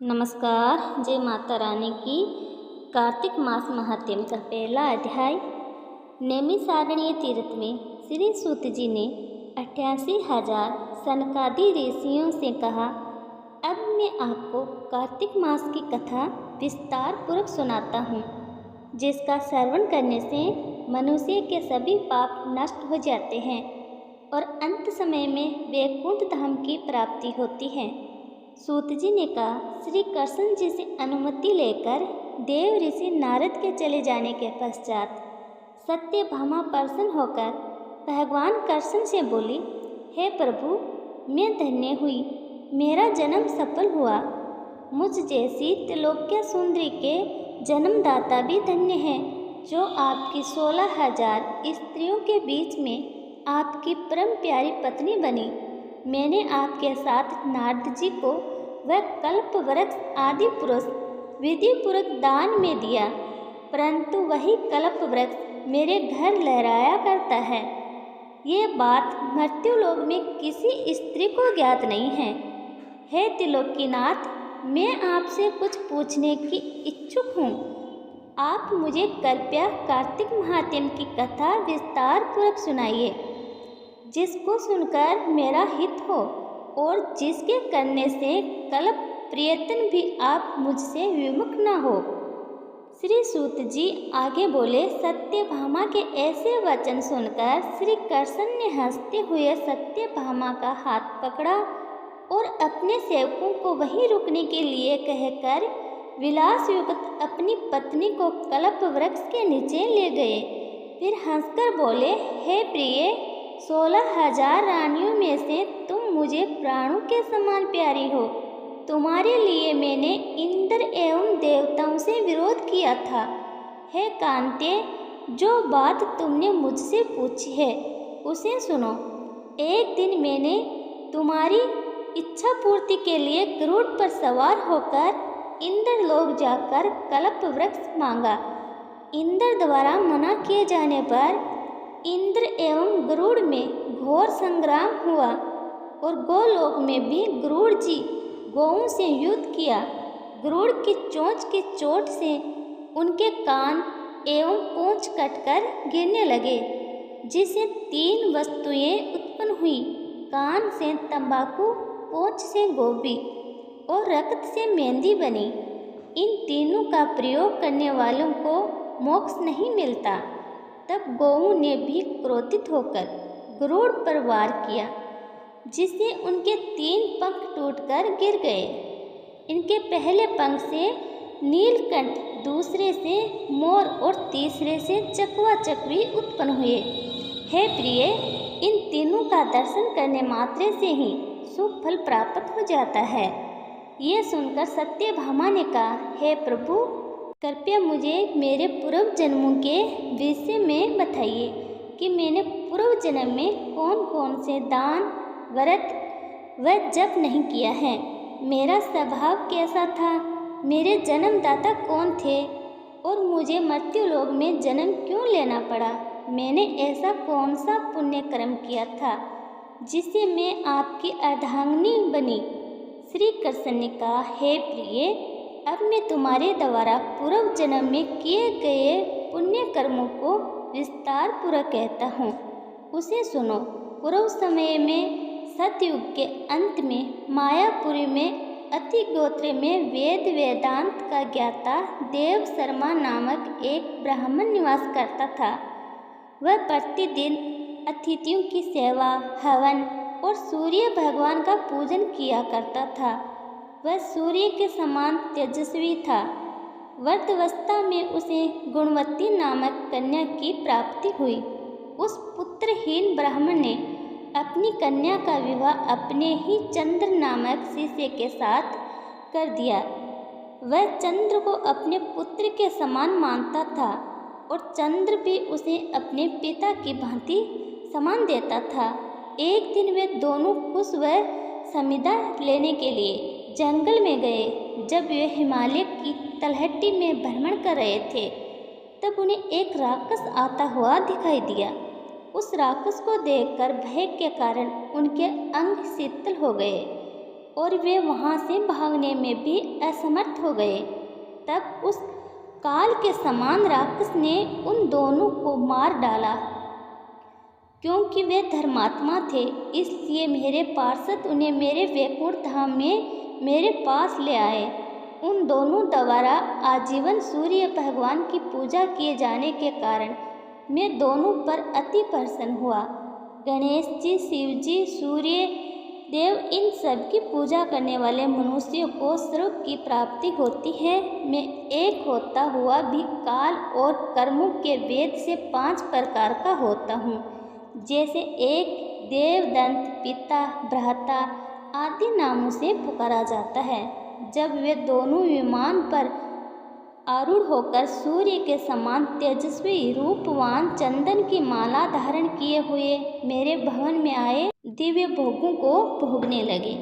नमस्कार। जय माता रानी की। कार्तिक मास महात्म्य का पहला अध्याय। नैमिषारण्य तीर्थ में श्री सूत जी ने 88,000 सनकादि ऋषियों से कहा, अब मैं आपको कार्तिक मास की कथा विस्तार पूर्वक सुनाता हूँ, जिसका श्रवण करने से मनुष्य के सभी पाप नष्ट हो जाते हैं और अंत समय में वैकुंठ धाम की प्राप्ति होती है। सूत जी ने कहा, श्री कृष्ण जी से अनुमति लेकर देव ऋषि नारद के चले जाने के पश्चात सत्यभामा प्रसन्न होकर भगवान कृष्ण से बोली, हे प्रभु, मैं धन्य हुई, मेरा जन्म सफल हुआ। मुझ जैसी त्रिलोक्य सुंदरी के जन्मदाता भी धन्य है, जो आपकी 16,000 स्त्रियों के बीच में आपकी परम प्यारी पत्नी बनी। मैंने आपके साथ नारद जी को वह कल्प वृक्ष आदि पुरुष विधि पूर्वक दान में दिया, परंतु वही कल्प वृक्ष मेरे घर लहराया करता है। ये बात मर्त्युलोक में किसी स्त्री को ज्ञात नहीं है। हे त्रिलोकीनाथ, मैं आपसे कुछ पूछने की इच्छुक हूँ। आप मुझे कृपया कार्तिक महात्म्य की कथा विस्तार पूर्वक सुनाइए, जिसको सुनकर मेरा हित हो और जिसके करने से कल्प प्रयत्न भी आप मुझसे विमुख न हो। श्री सूत जी आगे बोले, सत्यभामा के ऐसे वचन सुनकर श्री कृष्ण ने हंसते हुए सत्यभामा का हाथ पकड़ा और अपने सेवकों को वहीं रुकने के लिए कहकर विलास युक्त अपनी पत्नी को कल्प वृक्ष के नीचे ले गए। फिर हंसकर बोले, हे प्रिय, 16,000 रानियों में से तुम मुझे प्राणों के समान प्यारी हो। तुम्हारे लिए मैंने इंद्र एवं देवताओं से विरोध किया था। हे कांते, जो बात तुमने मुझसे पूछी है उसे सुनो। एक दिन मैंने तुम्हारी इच्छा पूर्ति के लिए गरुड़ पर सवार होकर इंद्रलोक जाकर कल्प वृक्ष मांगा। इंद्र द्वारा मना किए जाने पर इंद्र एवं गरुड़ में घोर संग्राम हुआ और गोलोक में भी गरुड़ जी गौओं से युद्ध किया। गरुड़ की चोंच से उनके कान एवं पूंछ कटकर गिरने लगे, जिससे 3 वस्तुएं उत्पन्न हुई। कान से तंबाकू, पूंछ से गोभी और रक्त से मेहंदी बनी। इन तीनों का प्रयोग करने वालों को मोक्ष नहीं मिलता। तब गौओं ने भी क्रोधित होकर गरुड़ पर वार किया, जिससे उनके 3 पंख टूटकर गिर गए। इनके पहले पंख से नीलकंठ, दूसरे से मोर और तीसरे से चकवा चकवी उत्पन्न हुए। हे प्रिय, इन तीनों का दर्शन करने मात्र से ही शुभ फल प्राप्त हो जाता है। ये सुनकर सत्यभामा ने कहा, हे प्रभु, कृपया मुझे मेरे पूर्व जन्मों के विषय में बताइए कि मैंने पूर्व जन्म में कौन कौन से दान, व्रत व जप नहीं किया है। मेरा स्वभाव कैसा था, मेरे जन्मदाता कौन थे और मुझे मर्त्युलोक में जन्म क्यों लेना पड़ा। मैंने ऐसा कौन सा पुण्य कर्म किया था जिससे मैं आपकी अर्धांगिनी बनी। श्री कृष्ण ने कहा, हे प्रिय, अब मैं तुम्हारे द्वारा पूर्व जन्म में किए गए पुण्य कर्मों को विस्तार पूर्वक कहता हूँ, उसे सुनो। पूर्व समय में सतयुग के अंत में मायापुरी में अति गोत्र में वेद वेदांत का ज्ञाता देव शर्मा नामक एक ब्राह्मण निवास करता था। वह प्रतिदिन अतिथियों की सेवा, हवन और सूर्य भगवान का पूजन किया करता था। वह सूर्य के समान तेजस्वी था। वृद्धावस्था में उसे गुणवती नामक कन्या की प्राप्ति हुई। उस पुत्रहीन ब्राह्मण ने अपनी कन्या का विवाह अपने ही चंद्र नामक शिष्य के साथ कर दिया। वह चंद्र को अपने पुत्र के समान मानता था और चंद्र भी उसे अपने पिता की भांति सम्मान देता था। एक दिन वे दोनों कुश व समिधा लेने के लिए जंगल में गए। जब वे हिमालय की तलहटी में भ्रमण कर रहे थे, तब उन्हें एक राक्षस आता हुआ दिखाई दिया। उस राक्षस को देखकर भय के कारण उनके अंग शीतल हो गए। और वे वहाँ से भागने में भी असमर्थ हो गए। तब उस काल के समान राक्षस ने उन दोनों को मार डाला। क्योंकि वे धर्मात्मा थे, इसलिए मेरे पार्षद उन्हें मेरे वैकुंठ धाम में मेरे पास ले आए। उन दोनों द्वारा आजीवन सूर्य भगवान की पूजा किए जाने के कारण मैं दोनों पर अति प्रसन्न हुआ। गणेश जी, शिव जी, सूर्य देव, इन सब की पूजा करने वाले मनुष्यों को स्वर्ग की प्राप्ति होती है। मैं एक होता हुआ भी काल और कर्मों के वेद से 5 प्रकार का होता हूँ। जैसे एक देवदंत, पिता, भ्राता आदि नामों से पुकारा जाता है। जब वे दोनों विमान पर आरूढ़ होकर सूर्य के समान तेजस्वी रूपवान चंदन की माला धारण किए हुए मेरे भवन में आए, दिव्य भोगों को भोगने लगे।